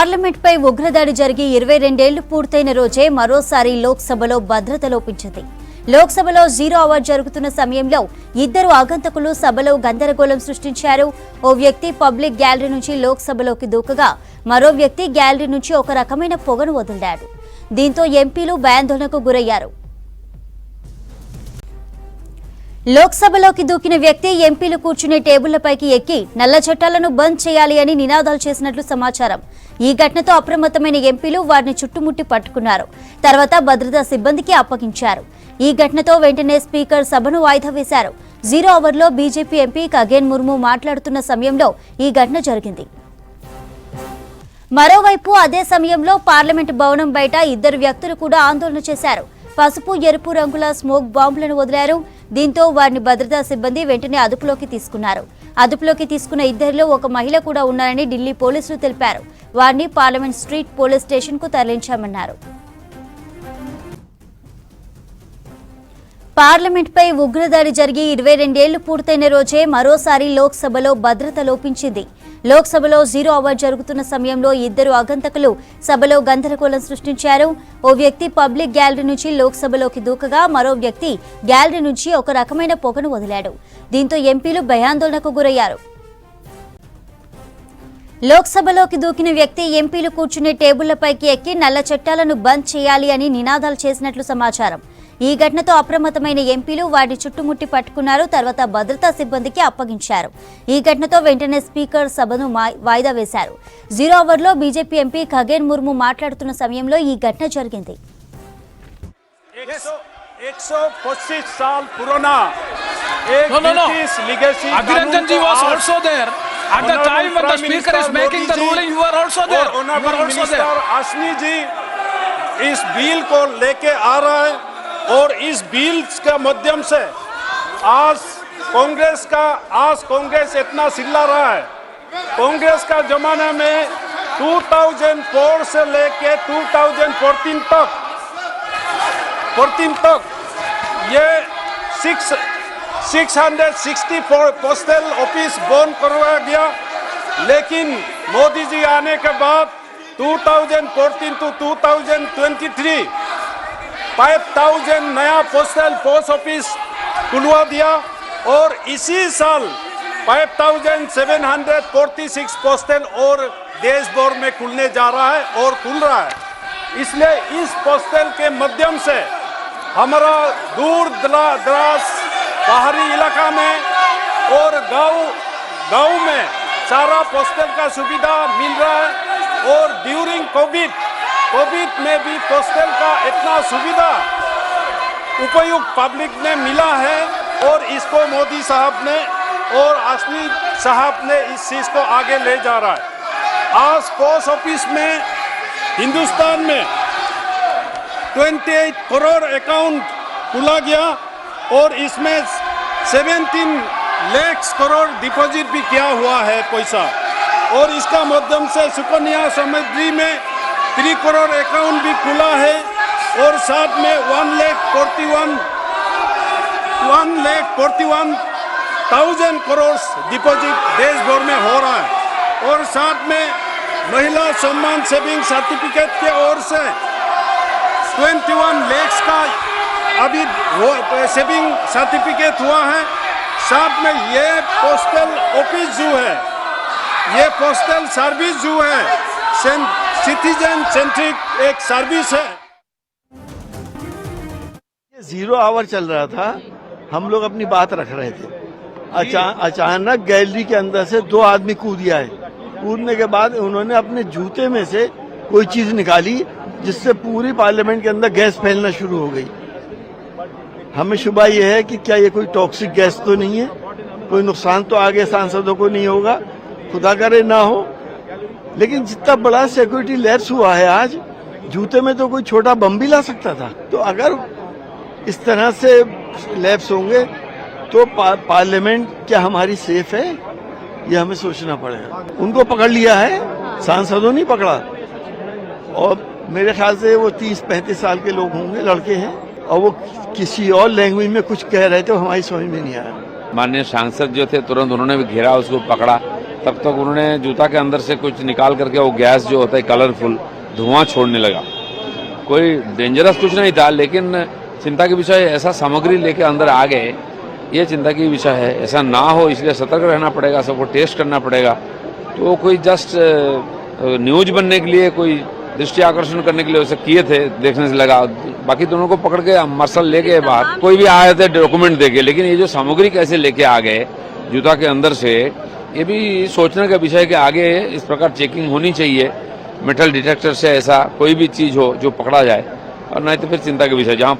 పార్లమెంట్పై ఉగ్రదాడి జరిగి 22 ఏళ్లు పూర్తయిన రోజే మరోసారి లోక్సభలో భద్రత లోపించింది. లోక్సభలో 0 అవర్ జరుగుతున్న సమయంలో ఇద్దరు ఆగంతకులు సభలో గందరగోళం సృష్టించారు. ఓ వ్యక్తి పబ్లిక్ గ్యాలరీ నుంచి లోక్సభలోకి దూకగా మరో వ్యక్తి గ్యాలరీ నుంచి ఒక రకమైన పొగను వదిలాడు. దీంతో ఎంపీలు భయాందోళనకు గురయ్యారు. లోక్సభలోకి దూకిన వ్యక్తి ఎంపీలు కూర్చునే టేబుళ్లపైకి ఎక్కి నల్ల చట్టాలను బంద్ చేయాలి అని నినాదాలు చేసినట్లు సమాచారం. ఈ ఘటనతో అప్రమత్తమైన ఎంపీలు వారిని చుట్టుముట్టి పట్టుకున్నారు. తర్వాత భద్రతా సిబ్బందికి అప్పగించారు. ఈ ఘటనతో వెంటనే స్పీకర్ సభను వాయిదా వేశారు. 0 అవర్లో బీజేపీ ఎంపీ ఖగేన్ ముర్ము మాట్లాడుతున్న సమయంలో ఈ ఘటన జరిగింది. మరోవైపు అదే సమయంలో పార్లమెంటు భవనం బయట ఇద్దరు వ్యక్తులు కూడా ఆందోళన చేశారు. పసుపు ఎరుపు రంగుల స్మోక్ బాంబులను వదిలారు. దీంతో వారిని భద్రతా సిబ్బంది వెంటనే అదుపులోకి తీసుకున్నారు. అదుపులోకి తీసుకున్న ఇద్దరిలో ఒక మహిళ కూడా ఉన్నారని ఢిల్లీ పోలీసులు తెలిపారు. వారిని పార్లమెంట్ స్ట్రీట్ పోలీస్ స్టేషన్ కు తరలించామన్నారు. పార్లమెంట్పై ఉగ్రదాడి జరిగి 22 ఏళ్లు పూర్తయిన రోజే మరోసారి లోక్సభలో భద్రత లోపించింది. లోక్సభలో 0 అవర్ జరుగుతున్న సమయంలో ఇద్దరు ఆగంతకులు సభలో గందరగోళం సృష్టించారు. ఓ వ్యక్తి పబ్లిక్ గ్యాలరీ నుంచి లోక్సభలోకి దూకగా మరో వ్యక్తి గ్యాలరీ నుంచి ఒక రకమైన పొగను వదిలాడు. దీంతో ఎంపీలు భయాందోళనకు గురయ్యారు. లోక్సభలోకి దూకిన వ్యక్తి ఎంపీలు కూర్చునే టేబుళ్లపైకి ఎక్కి నల్ల చట్టాలను బంద్ చేయాలి అని నినాదాలు చేసినట్లు సమాచారం. ఈ ఘటనతో అప్రమత్తమైన ఎంపీలు వారిని చుట్టుముట్టి పట్టుకున్నారు. తర్వాత భద్రతా సిబ్బందికి అప్పగించారు. ఈ ఘటనతో వెంటనే స్పీకర్ సభను వాయిదా వేశారు. 0 అవర్లో బీజేపీ ఎంపీ ఖగేన్ ముర్ము మాట్లాడుతున్న సమయంలో ఈ ఘటన జరిగింది. 125 साल पुराना एक British legacy Abhiranjan ji was also there at the time when the speaker is making the ruling. You were also there. You were also there. आसमी जी इस बिल को लेके आ रहा है और इस बिल के माध्यम से आज कांग्रेस इतना चिल्ला रहा है. कांग्रेस का जमाना में 2004 से लेके 2014 तक ये 664 पोस्टल ऑफिस बंद करवाया गया. लेकिन मोदी जी आने के बाद 2014 to 2023 5000 नया पोस्टल पोस्ट ऑफिस खुलवा दिया और इसी साल 5746 पोस्टल और देश भर में खुलने जा रहा है और खुल रहा है. इसलिए इस पोस्टल के माध्यम से हमारा दूर दराज पहाड़ी इलाका में और गांव में सारा पोस्टल का सुविधा मिल रहा है. और ड्यूरिंग कोविड में भी पोस्टल का इतना सुविधा उपयुक्त पब्लिक ने मिला है और इसको मोदी साहब ने और आसमी साहब ने इस चीज़ को आगे ले जा रहा है. आज पोस्ट ऑफिस में हिंदुस्तान में 28 करोड़ अकाउंट खुला गया और इसमें 17 लाख करोड़ डिपॉजिट भी किया हुआ है पैसा. और इसका माध्यम से सुकन्या समृद्धि में 3 करोड़ अकाउंट भी खुला है और साथ में 1,41,000 करोड़ डिपॉजिट देश भर में हो रहा है. और साथ में महिला सम्मान सेविंग सर्टिफिकेट के ओर से 21 लाख का अभी सेविंग सर्टिफिकेट हुआ है. साथ में ये पोस्टल ऑफिस जो है, ये पोस्टल सर्विस जो है सिटीजन सेंट्रिक एक सर्विस है. 0 आवर चल रहा था, हम लोग अपनी बात रख रहे थे. अचानक गैलरी के अंदर से 2 आदमी कूद आए. कूदने के बाद उन्होंने अपने जूते में से कोई चीज निकाली जिससे पूरी पार्लियामेंट के अंदर गैस फैलना शुरू हो गई. हमें शुबा ये है कि क्या ये कोई टॉक्सिक गैस तो नहीं है, कोई नुकसान तो आगे सांसदों को नहीं होगा, खुदा करे ना हो. लेकिन जितना बड़ा सिक्योरिटी लैप्स हुआ है आज, जूते में तो कोई छोटा बम भी ला सकता था. तो अगर इस तरह से लैप्स होंगे तो पार्लियामेंट क्या हमारी सेफ है, ये हमें सोचना पड़ेगा. उनको पकड़ लिया है, सांसदों नहीं पकड़ा. और मेरे ख्याल से वो 30-35 साल के लोग होंगे, लड़के हैं, और वो किसी और लैंग्वेज में कुछ कह रहे थे, हमारी समझ में नहीं आया. माननीय सांसद जो थे तुरंत उन्होंने भी घेरा, उसको पकड़ा तब तक उन्होंने जूता के अंदर से कुछ निकाल करके वो गैस जो होता है कलरफुल धुआं छोड़ने लगा। कोई डेंजरस कुछ नहीं था, लेकिन चिंता के विषय ऐसा सामग्री लेके अंदर आ गए, ये चिंता की विषय है। ऐसा ना हो इसलिए सतर्क रहना पड़ेगा, सबको टेस्ट करना पड़ेगा। तो कोई जस्ट न्यूज बनने के लिए, कोई दृष्टि आकर्षण करने के लिए वैसे किए थे, देखने से लगा। बाकी दोनों को पकड़ के मार्शल लेके बाहर कोई भी आए थे डॉक्यूमेंट देके, लेकिन ये जो सामग्री कैसे लेके आ गए जूता के अंदर से, ये भी सोचने का विषय है कि आगे इस प्रकार चेकिंग होनी चाहिए। मेटल डिटेक्टर से ऐसा कोई भी चीज हो जो पकड़ा जाए, और नहीं तो फिर चिंता के विषय। जहाँ